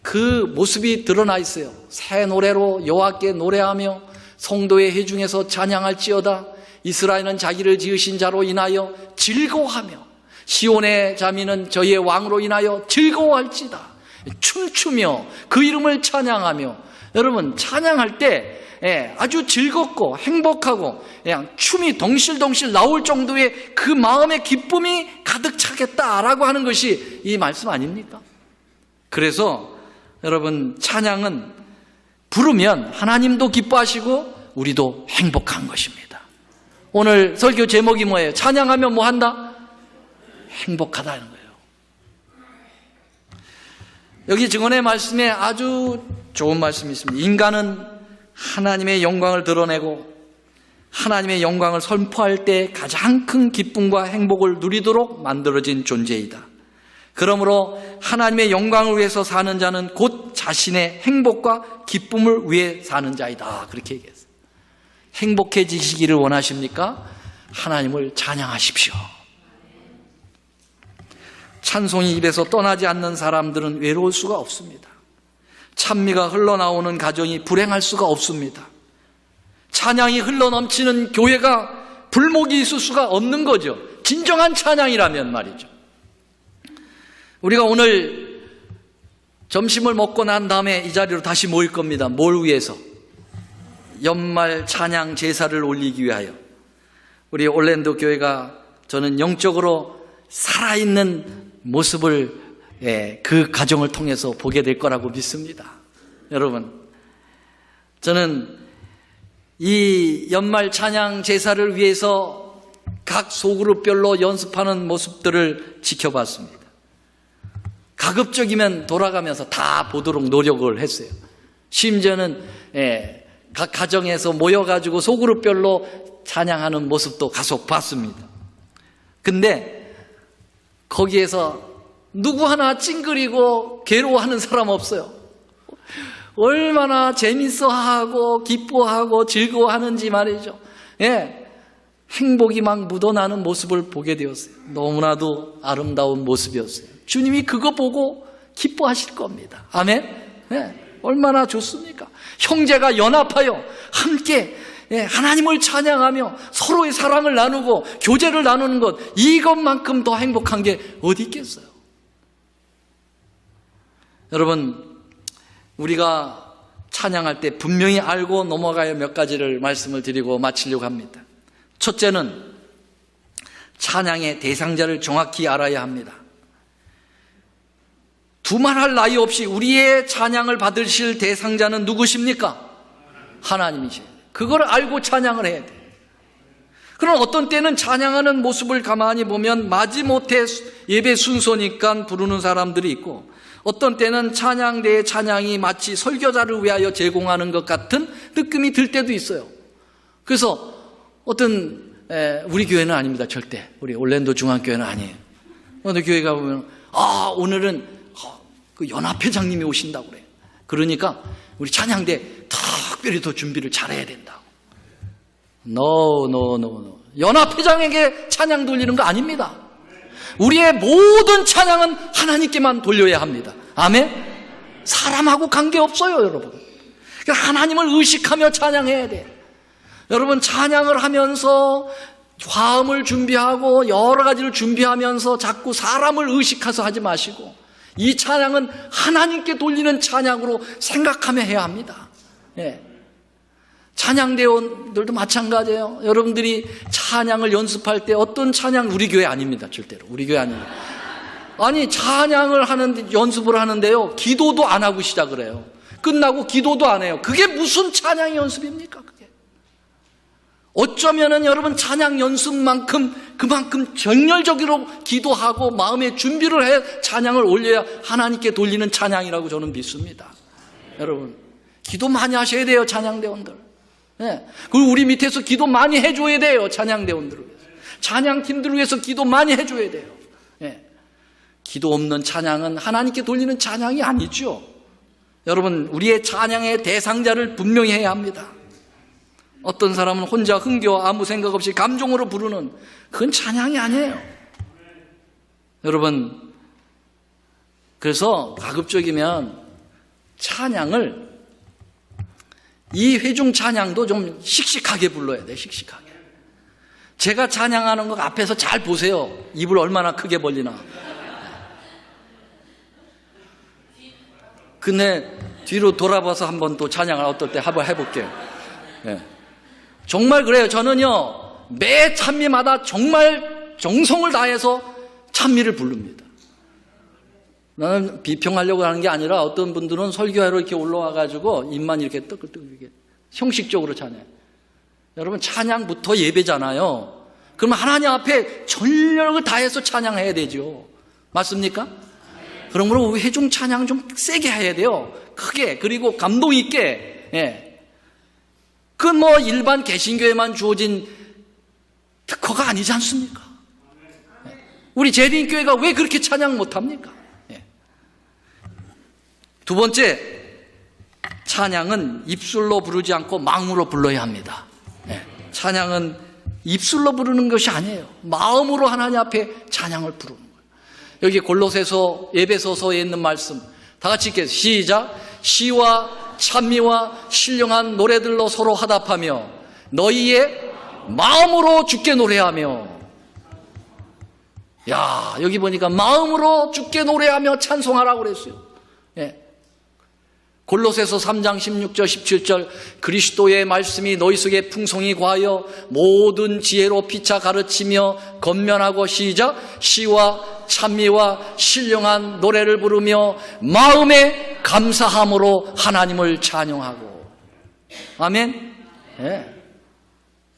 S1: 그 모습이 드러나 있어요. 새 노래로 여호와께 노래하며 성도의 회중에서 찬양할지어다. 이스라엘은 자기를 지으신 자로 인하여 즐거워하며 시온의 자민은 저희의 왕으로 인하여 즐거워할지다. 춤추며 그 이름을 찬양하며. 여러분, 찬양할 때 아주 즐겁고 행복하고 그냥 춤이 덩실덩실 나올 정도의 그 마음의 기쁨이 가득 차겠다라고 하는 것이 이 말씀 아닙니까? 그래서 여러분, 찬양은 부르면 하나님도 기뻐하시고 우리도 행복한 것입니다. 오늘 설교 제목이 뭐예요? 찬양하면 뭐 한다? 행복하다는 거예요. 여기 증언의 말씀에 아주 좋은 말씀이 있습니다. 인간은 하나님의 영광을 드러내고 하나님의 영광을 선포할 때 가장 큰 기쁨과 행복을 누리도록 만들어진 존재이다. 그러므로 하나님의 영광을 위해서 사는 자는 곧 자신의 행복과 기쁨을 위해 사는 자이다. 그렇게 얘기했어요. 행복해지시기를 원하십니까? 하나님을 찬양하십시오. 찬송이 입에서 떠나지 않는 사람들은 외로울 수가 없습니다. 찬미가 흘러나오는 가정이 불행할 수가 없습니다. 찬양이 흘러넘치는 교회가 불목이 있을 수가 없는 거죠. 진정한 찬양이라면 말이죠. 우리가 오늘 점심을 먹고 난 다음에 이 자리로 다시 모일 겁니다. 뭘 위해서? 연말 찬양 제사를 올리기 위하여. 우리 올랜도 교회가 저는 영적으로 살아있는 모습을 그 가정을 통해서 보게 될 거라고 믿습니다. 여러분, 저는 이 연말 찬양 제사를 위해서 각 소그룹별로 연습하는 모습들을 지켜봤습니다. 가급적이면 돌아가면서 다 보도록 노력을 했어요. 심지어는 각 가정에서 모여가지고 소그룹별로 찬양하는 모습도 가서 봤습니다. 근데 거기에서 누구 하나 찡그리고 괴로워하는 사람 없어요. 얼마나 재밌어하고 기뻐하고 즐거워하는지 말이죠. 행복이 막 묻어나는 모습을 보게 되었어요. 너무나도 아름다운 모습이었어요. 주님이 그거 보고 기뻐하실 겁니다. 아멘. 얼마나 좋습니까? 형제가 연합하여 함께 하나님을 찬양하며 서로의 사랑을 나누고 교제를 나누는 것, 이것만큼 더 행복한 게 어디 있겠어요? 여러분, 우리가 찬양할 때 분명히 알고 넘어가야 몇 가지를 말씀을 드리고 마치려고 합니다. 첫째는 찬양의 대상자를 정확히 알아야 합니다. 두말할 나위 없이 우리의 찬양을 받으실 대상자는 누구십니까? 하나님이시에요. 그걸 알고 찬양을 해야 돼요. 그럼 어떤 때는 찬양하는 모습을 가만히 보면 마지못해 예배 순서니까 부르는 사람들이 있고, 어떤 때는 찬양대의 찬양이 마치 설교자를 위하여 제공하는 것 같은 느낌이 들 때도 있어요. 그래서 우리 교회는 아닙니다. 절대. 우리 올랜도 중앙교회는 아니에요. 어느 교회 가보면 오늘은 그 연합회장님이 오신다고 그래요. 그러니까 우리 찬양대 특별히 더 준비를 잘해야 된다고. No. 연합회장에게 찬양 돌리는 거 아닙니다. 우리의 모든 찬양은 하나님께만 돌려야 합니다. 아멘? 사람하고 관계없어요, 여러분. 하나님을 의식하며 찬양해야 돼요. 여러분, 찬양을 하면서 화음을 준비하고 여러 가지를 준비하면서 자꾸 사람을 의식해서 하지 마시고, 이 찬양은 하나님께 돌리는 찬양으로 생각하며 해야 합니다. 찬양대원들도 마찬가지예요. 여러분들이 찬양을 연습할 때 어떤 찬양, 우리 교회 아닙니다. 절대로. 우리 교회 아닙니다. 아니, 찬양을 하는데, 연습을 하는데요, 기도도 안 하고 시작을 해요. 끝나고 기도도 안 해요. 그게 무슨 찬양 연습입니까? 그게. 어쩌면은 여러분 찬양 연습만큼 그만큼 정열적으로 기도하고 마음의 준비를 해 찬양을 올려야 하나님께 돌리는 찬양이라고 저는 믿습니다. 여러분 기도 많이 하셔야 돼요, 찬양대원들. 네. 그리고 우리 밑에서 기도 많이 해줘야 돼요, 찬양대원들을 위해서. 찬양팀들을 위해서 기도 많이 해줘야 돼요. 네. 기도 없는 찬양은 하나님께 돌리는 찬양이 아니죠. 여러분 우리의 찬양의 대상자를 분명히 해야 합니다. 어떤 사람은 혼자 흥겨워 아무 생각 없이 감정으로 부르는 그건 찬양이 아니에요. 여러분 그래서 가급적이면 찬양을 이 회중 찬양도 좀 씩씩하게 불러야 돼. 씩씩하게. 제가 찬양하는 거 앞에서 잘 보세요. 입을 얼마나 크게 벌리나. 근데 뒤로 돌아봐서 한번 또 찬양을 어떨 때 한번 해볼게요. 네. 정말 그래요. 저는요 매 찬미마다 정말 정성을 다해서 찬미를 부릅니다. 나는 비평하려고 하는 게 아니라 어떤 분들은 설교하러 이렇게 올라와가지고 입만 이렇게 뜨글뜨글 이렇게 형식적으로 찬양. 여러분 찬양부터 예배잖아요. 그러면 하나님 앞에 전력을 다해서 찬양해야 되죠. 맞습니까? 그러므로 회중 찬양 좀 세게 해야 돼요. 크게 그리고 감동 있게. 예. 그 뭐 일반 개신교에만 주어진 특허가 아니지 않습니까? 우리 재림교회가 왜 그렇게 찬양 못합니까? 두 번째, 찬양은 입술로 부르지 않고 마음으로 불러야 합니다. 찬양은 입술로 부르는 것이 아니에요. 마음으로 하나님 앞에 찬양을 부르는 거예요. 여기 골로새서 에베소서에 있는 말씀 다 같이 읽겠습니다. 시작. 시와 찬미와 신령한 노래들로 서로 화답하며 너희의 마음으로 주께 노래하며. 야, 여기 보니까 마음으로 주께 노래하며 찬송하라고 그랬어요. 예. 골로새서 3장 16절 17절 그리스도의 말씀이 너희 속에 풍성히 과하여 모든 지혜로 피차 가르치며 건면하고 시작. 시와 찬미와 신령한 노래를 부르며 마음에 감사함으로 하나님을 찬양하고. 아멘. 네.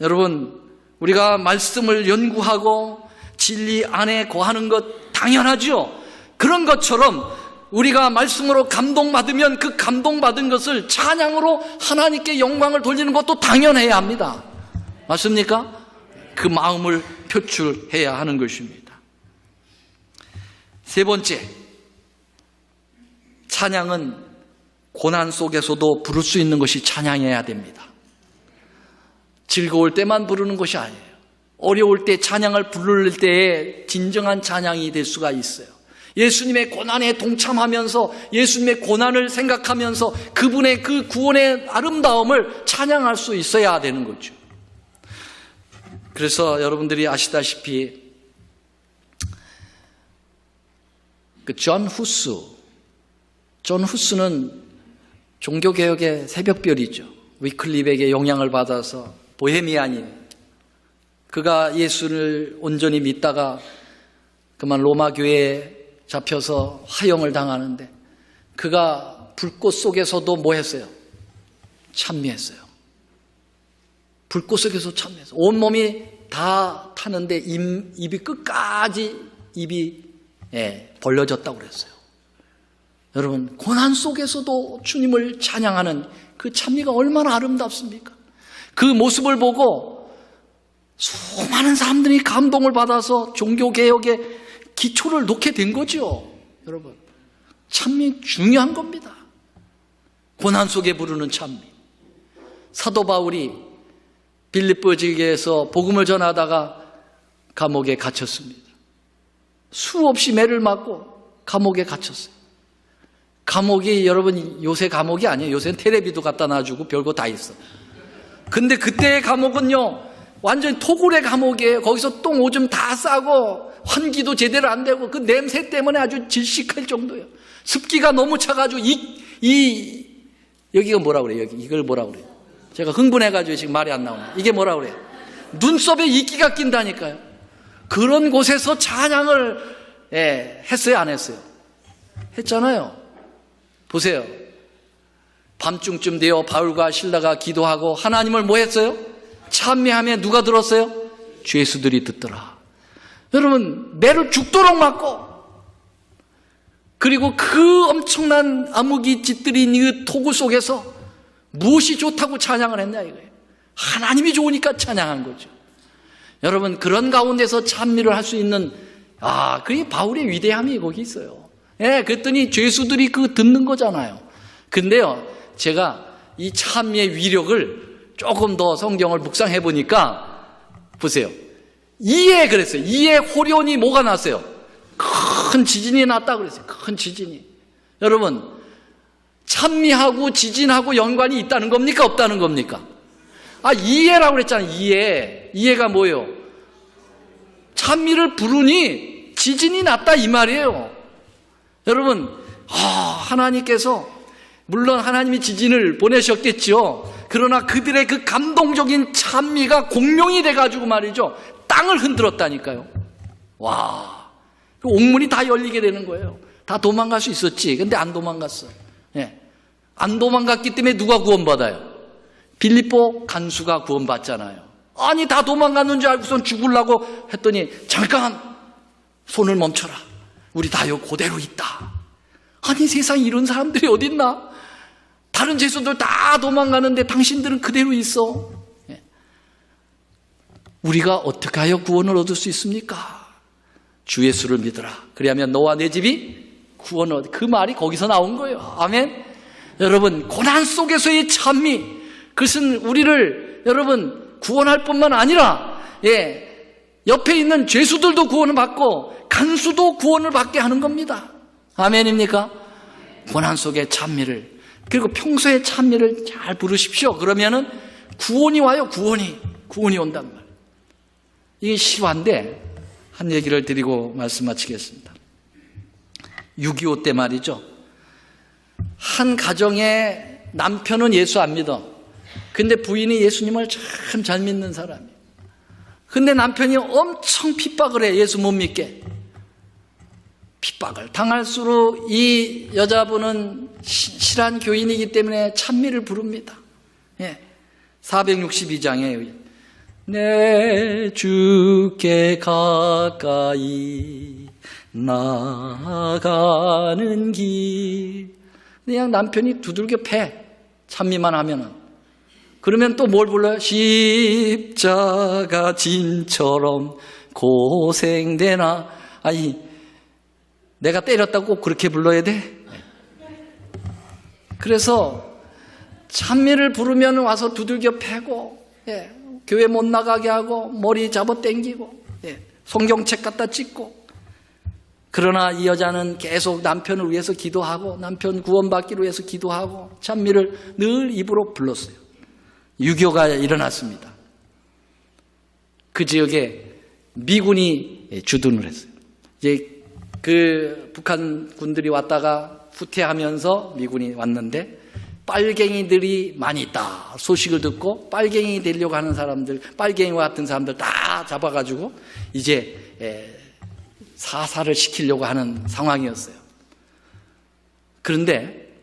S1: 여러분 우리가 말씀을 연구하고 진리 안에 거하는 것 당연하죠. 그런 것처럼 우리가 말씀으로 감동받으면 그 감동받은 것을 찬양으로 하나님께 영광을 돌리는 것도 당연해야 합니다. 맞습니까? 그 마음을 표출해야 하는 것입니다. 세 번째, 찬양은 고난 속에서도 부를 수 있는 것이 찬양해야 됩니다. 즐거울 때만 부르는 것이 아니에요. 어려울 때 찬양을 부를 때에 진정한 찬양이 될 수가 있어요. 예수님의 고난에 동참하면서 예수님의 고난을 생각하면서 그분의 그 구원의 아름다움을 찬양할 수 있어야 되는 거죠. 그래서 여러분들이 아시다시피 그 존 후스는 종교개혁의 새벽별이죠. 위클립에게 영향을 받아서 보헤미안이에요. 그가 예수를 온전히 믿다가 그만 로마 교회에 잡혀서 화형을 당하는데 그가 불꽃 속에서도 뭐 했어요? 찬미했어요. 불꽃 속에서 찬미했어요. 온몸이 다 타는데 입이 끝까지 입이 벌려졌다고 그랬어요. 여러분 고난 속에서도 주님을 찬양하는 그 찬미가 얼마나 아름답습니까? 그 모습을 보고 수많은 사람들이 감동을 받아서 종교개혁의 기초를 놓게 된 거죠. 여러분 찬미 중요한 겁니다. 고난 속에 부르는 찬미. 사도 바울이 빌립보 지역에서 복음을 전하다가 감옥에 갇혔습니다. 수없이 매를 맞고 감옥에 갇혔어요. 감옥이 여러분 요새 감옥이 아니에요. 요새는 텔레비도 갖다 놔주고 별거 다 있어. 근데 그때의 감옥은요 완전히 토굴의 감옥이에요. 거기서 똥 오줌 다 싸고 환기도 제대로 안 되고 그 냄새 때문에 아주 질식할 정도예요. 습기가 너무 차가지고 여기가 뭐라 그래요? 이걸 뭐라 그래요? 제가 흥분해가지고 지금 말이 안 나오네. 이게 뭐라 그래요? 눈썹에 이끼가 낀다니까요. 그런 곳에서 찬양을 했어요, 안 했어요? 했잖아요. 보세요. 밤중쯤 되어 바울과 실라가 기도하고 하나님을 뭐 했어요? 찬미하며 누가 들었어요? 죄수들이 듣더라. 여러분, 매를 죽도록 맞고, 그리고 그 엄청난 암흑이 짙들인 이 토구 속에서 무엇이 좋다고 찬양을 했냐 이거예요. 하나님이 좋으니까 찬양한 거죠. 여러분, 그런 가운데서 찬미를 할 수 있는, 그게 바울의 위대함이 거기 있어요. 예, 그랬더니 죄수들이 그거 듣는 거잖아요. 근데요, 제가 이 찬미의 위력을 조금 더 성경을 묵상해 보니까, 보세요. 이에 그랬어요. 이에 호련히 뭐가 났어요? 큰 지진이 났다 그랬어요. 큰 지진이. 여러분, 찬미하고 지진하고 연관이 있다는 겁니까? 없다는 겁니까? 이해라고 그랬잖아요. 이해가 뭐예요? 찬미를 부르니 지진이 났다 이 말이에요. 여러분, 하나님께서 물론 하나님이 지진을 보내셨겠죠. 그러나 그들의 그 감동적인 찬미가 공명이 돼가지고 말이죠, 땅을 흔들었다니까요. 와, 옥문이 다 열리게 되는 거예요. 다 도망갈 수 있었지. 근데 안 도망갔어. 예. 안 도망갔기 때문에 누가 구원받아요? 빌립보 간수가 구원받잖아요. 아니, 다 도망갔는 줄 알고선 죽으려고 했더니, 잠깐 손을 멈춰라. 우리 다 여기 그대로 있다. 아니, 세상에 이런 사람들이 어딨나? 다른 죄수들 다 도망가는데 당신들은 그대로 있어. 예. 우리가 어떻게 하여 구원을 얻을 수 있습니까? 주 예수를 믿어라. 그리하면 너와 내 집이 구원을 얻어. 그 말이 거기서 나온 거예요. 아멘. 여러분, 고난 속에서의 찬미, 그것은 우리를 여러분 구원할 뿐만 아니라, 옆에 있는 죄수들도 구원을 받고 간수도 구원을 받게 하는 겁니다. 아멘입니까? 고난 속의 찬미를, 그리고 평소에 찬미를 잘 부르십시오. 그러면은 구원이 와요. 구원이 온단 말이에요. 이게 실화인데 한 얘기를 드리고 말씀 마치겠습니다. 6.25 때 말이죠, 한 가정의 남편은 예수 안 믿어. 근데 부인이 예수님을 참 잘 믿는 사람이에요. 근데 남편이 엄청 핍박을 해. 예수 못 믿게. 핍박을 당할수록 이 여자분은 실한 교인이기 때문에 찬미를 부릅니다. 462장에 내 주께 가까이 나가는 길. 그냥 남편이 두들겨 패. 찬미만 하면은. 그러면 또 뭘 불러요? 십자가 진처럼 고생되나. 아니, 내가 때렸다고 꼭 그렇게 불러야 돼? 그래서 찬미를 부르면 와서 두들겨 패고, 교회 못 나가게 하고, 머리 잡아 당기고, 성경책 갖다 찍고. 그러나 이 여자는 계속 남편을 위해서 기도하고, 남편 구원받기를 위해서 기도하고, 찬미를 늘 입으로 불렀어요. 6.25가 일어났습니다. 그 지역에 미군이 주둔을 했어요. 이제 그 북한 군들이 왔다가 후퇴하면서 미군이 왔는데, 빨갱이들이 많이 있다 소식을 듣고 빨갱이 되려고 하는 사람들, 빨갱이와 같은 사람들 다 잡아가지고 이제 사살을 시키려고 하는 상황이었어요. 그런데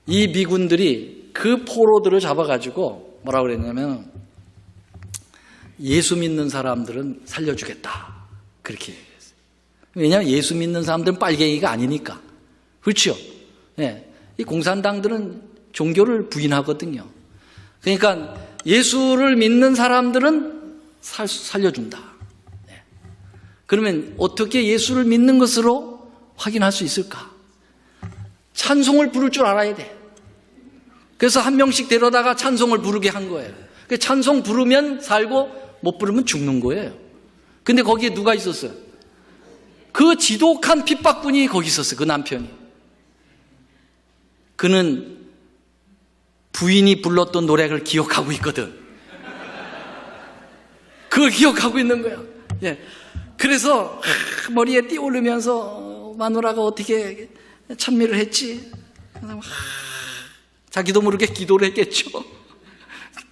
S1: 이 미군들이 그 포로들을 잡아가지고 뭐라고 그랬냐면, 예수 믿는 사람들은 살려주겠다, 그렇게 얘기했어요. 왜냐하면 예수 믿는 사람들은 빨갱이가 아니니까. 그렇죠? 이 공산당들은 종교를 부인하거든요. 그러니까 예수를 믿는 사람들은 살려준다. 그러면 어떻게 예수를 믿는 것으로 확인할 수 있을까? 찬송을 부를 줄 알아야 돼. 그래서 한 명씩 데려다가 찬송을 부르게 한 거예요. 찬송 부르면 살고 못 부르면 죽는 거예요. 근데 거기에 누가 있었어요? 그 지독한 핍박꾼이 거기 있었어요. 그 남편이. 그는 부인이 불렀던 노래를 기억하고 있거든. 그걸 기억하고 있는 거야. 그래서 머리에 띄우르면서 마누라가 어떻게 찬미를 했지? 자기도 모르게 기도를 했겠죠.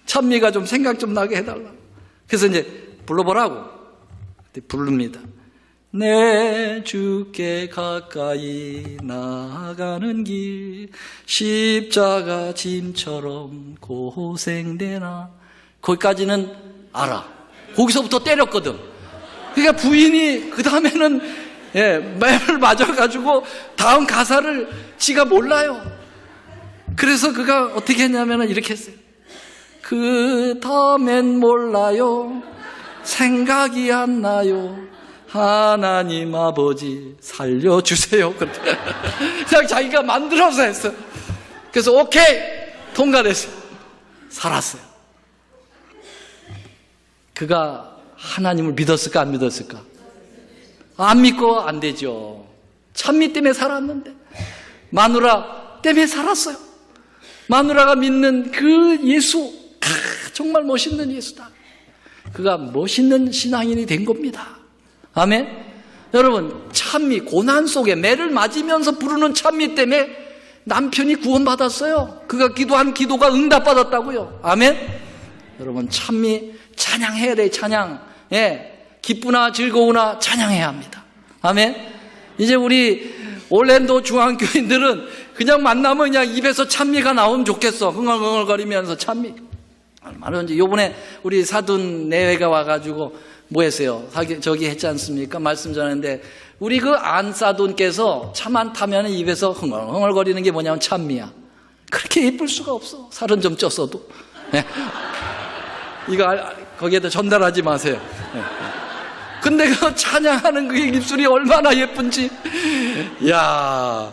S1: 찬미가 좀 생각 좀 나게 해달라. 그래서 이제 불러보라고 부릅니다. 내 주께 가까이 나아가는 길 십자가 짐처럼 고생되나. 거기까지는 알아. 거기서부터 때렸거든. 그러니까 부인이 그 다음에는 맵을 맞아가지고 다음 가사를 지가 몰라요. 그래서 그가 어떻게 했냐면 이렇게 했어요. 그 다음엔 몰라요. 생각이 안 나요. 하나님 아버지 살려주세요. 그냥 자기가 만들어서 했어요. 그래서 오케이 통과됐어요. 살았어요. 그가 하나님을 믿었을까 안 믿었을까? 안 믿고 안 되죠. 찬미 때문에 살았는데, 마누라 때문에 살았어요. 마누라가 믿는 그 예수, 정말 멋있는 예수다. 그가 멋있는 신앙인이 된 겁니다. 아멘. 여러분, 찬미, 고난 속에 매를 맞으면서 부르는 찬미 때문에 남편이 구원받았어요. 그가 기도한 기도가 응답받았다고요. 아멘. 여러분, 찬미 찬양해야 돼. 찬양. 기쁘나 즐거우나 찬양해야 합니다. 아멘. 이제 우리 올랜도 중앙교인들은 그냥 만나면 그냥 입에서 찬미가 나오면 좋겠어. 흥얼흥얼거리면서 찬미. 얼마나 이제 요번에 우리 사돈 내외가 와가지고 뭐 했어요? 저기 했지 않습니까? 말씀 전했는데, 우리 그 안사돈께서 차만 타면 입에서 흥얼흥얼거리는 게 뭐냐면 찬미야. 그렇게 예쁠 수가 없어. 살은 좀 쪘어도. 이거 거기에다 전달하지 마세요. 근데 그 찬양하는 그 입술이 얼마나 예쁜지. 이야,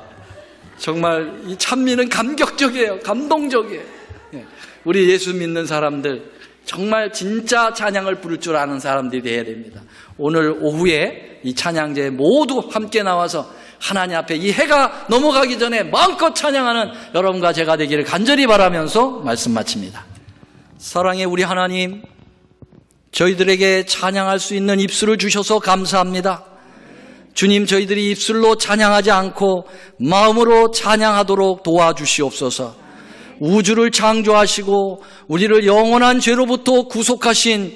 S1: 정말 이 찬미는 감격적이에요. 감동적이에요. 우리 예수 믿는 사람들 정말 진짜 찬양을 부를 줄 아는 사람들이 되어야 됩니다. 오늘 오후에 이 찬양제에 모두 함께 나와서 하나님 앞에 이 해가 넘어가기 전에 마음껏 찬양하는 여러분과 제가 되기를 간절히 바라면서 말씀 마칩니다. 사랑의 우리 하나님, 저희들에게 찬양할 수 있는 입술을 주셔서 감사합니다. 주님, 저희들이 입술로 찬양하지 않고 마음으로 찬양하도록 도와주시옵소서. 우주를 창조하시고 우리를 영원한 죄로부터 구속하신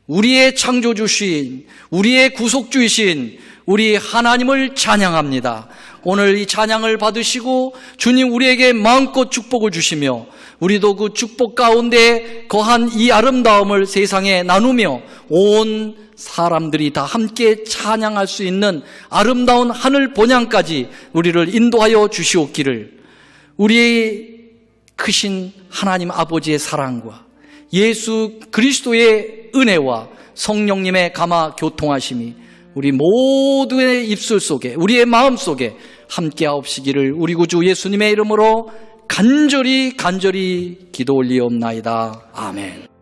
S1: 우리의 창조주신, 우리의 구속주이신 우리 하나님을 찬양합니다. 오늘 이 찬양을 받으시고 주님 우리에게 마음껏 축복을 주시며 우리도 그 축복 가운데 거한 이 아름다움을 세상에 나누며 온 사람들이 다 함께 찬양할 수 있는 아름다운 하늘 본향까지 우리를 인도하여 주시옵기를, 우리의 크신 하나님 아버지의 사랑과 예수 그리스도의 은혜와 성령님의 감화 교통하심이 우리 모두의 입술 속에, 우리의 마음 속에 함께하옵시기를 우리 구주 예수님의 이름으로 간절히 기도 올리옵나이다. 아멘.